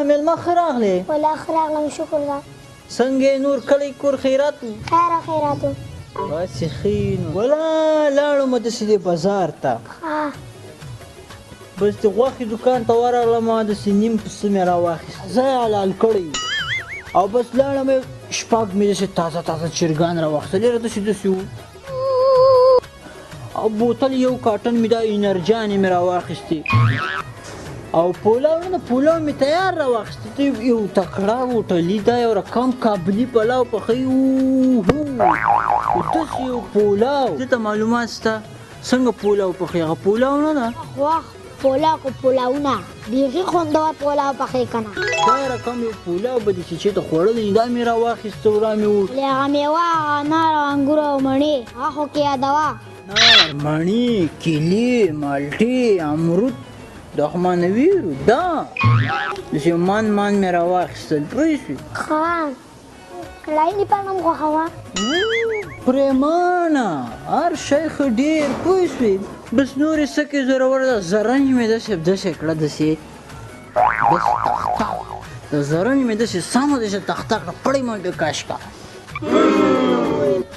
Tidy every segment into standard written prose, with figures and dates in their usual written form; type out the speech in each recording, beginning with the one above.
مېلمه ښه راغلی والله ښه راغلم شکر ده څنګه نور کلی کور خیرات و خیره خیرات و باسې ښه نو ولا لاړم داسې دې بازار ته بس د غوښې دکان ته ورغلم داسې نیم پسه مې راواخیست زه یې حلال کړی او بس لاړم شپږ مې داسې تازه تازه چرګان راواخیستل یاره داسې وو او بوتل یو کاټن مې دا انرجانې مې راواخیستې او پولاو نه پولاو مې تیار راواخیستې یو تکړه هوټلي دا یو رقم کابلي پلاو پخوي داسې یو پولاو دې ته معلومات شته څنګه پولاو پخوي هغه پولاو نه ده واخ پولاو که پولاونه بیخي خوندور پولاو پخوي که نه دا رقم یو پولاو به دې چې چېرته خوړلی دا مې راواخیسته ورا مې و هغه میوه انار او انګور او مڼې هغه خو کې یادوه نار مڼې کیلې مالټې امرود دا خو ما نه ویرو دا داسې مان مې راواخیستل پوه شوې ښه کړایي دې پانه م خوښوه پرېمانه هر شی ښه ډېر پوه شوې بس نورې څه کې زورور ده زرنج مې داسې کړه داسې تخته د زرنج مې داسې سمه داسې تخته کړه پړی مې پې کش کړه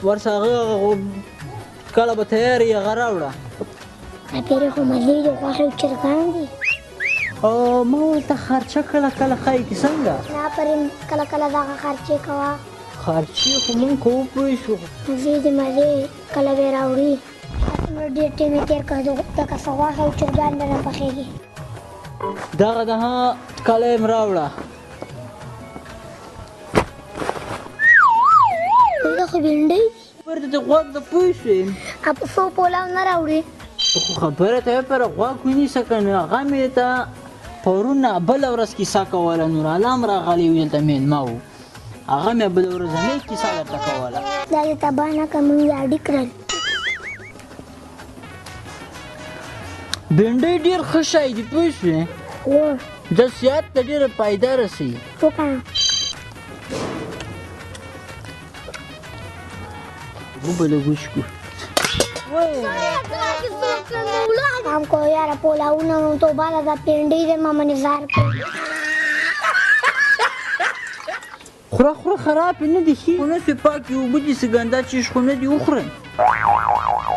ورسه هغه کله به تیار یې هغه راوړه پیرې خو مزې دي غوښې چرګان دي ما ورته خرچه کله کله ښایي که څنګه نه پرې کله کله دغه خرچې کوه خرچې خو مونږ کوو پوه شو مزې دې مزې کله به یې راوړي څومره ډېر ټیم یې تېر کړ لکه څه غوښې او چرګان درنه پخېږي دغه ده ها کله یې م راوړه دا خو بینډۍ دي ورته د غوږ د پوه شوې په څو پولاو نه راوړي خو خبره ته پره غوږ ونیسه که نه هغه مې ته پرون بله ورځ کیسه کوله نور عالم راغلی و دلته مېلمه و هغه مې بله ورځنۍ کیسه درته کوله دا دې تباه نه کړه موږ یاډي کړل بېنډۍ ډېر ښه شی دي پوه شوې د صحت ته ډېره فایده رسوي وکړه وبه لږ وشکو پام کوه یاره پولاونه نو توبه ده دا پینډۍ دې ما منظار کړ خوره خراب نه دي ښي خو نسوې پاکې اوبه دي سګندا چیش خو نه دي وخورئ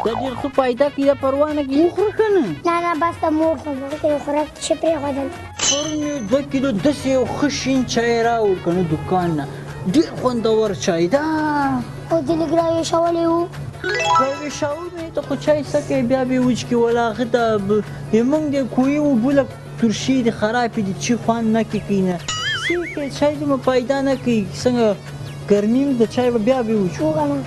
دا ډېر ښه فایده کوي دا پروا نه کوي وخوره که نه نه بس د مور خبرو کې د خوراک چې پرېښودل پرون یې 2 کیلو داسې یو ښه شین چای راوړ که نه دوکان نه ډېر خوندور چای ده او ځینې راویشولی وو راویشول مې ته خو چای څه کوي بیا به یې وچکې ولا هغه ته زمونږ د کوهي اوبه لږ ترشي دي خرابې دي چې خوند نه کوي نه څه کوي چای دومره فایده نه کوي څنګه ګرمي د چای به بیا به یې وچو وګڼه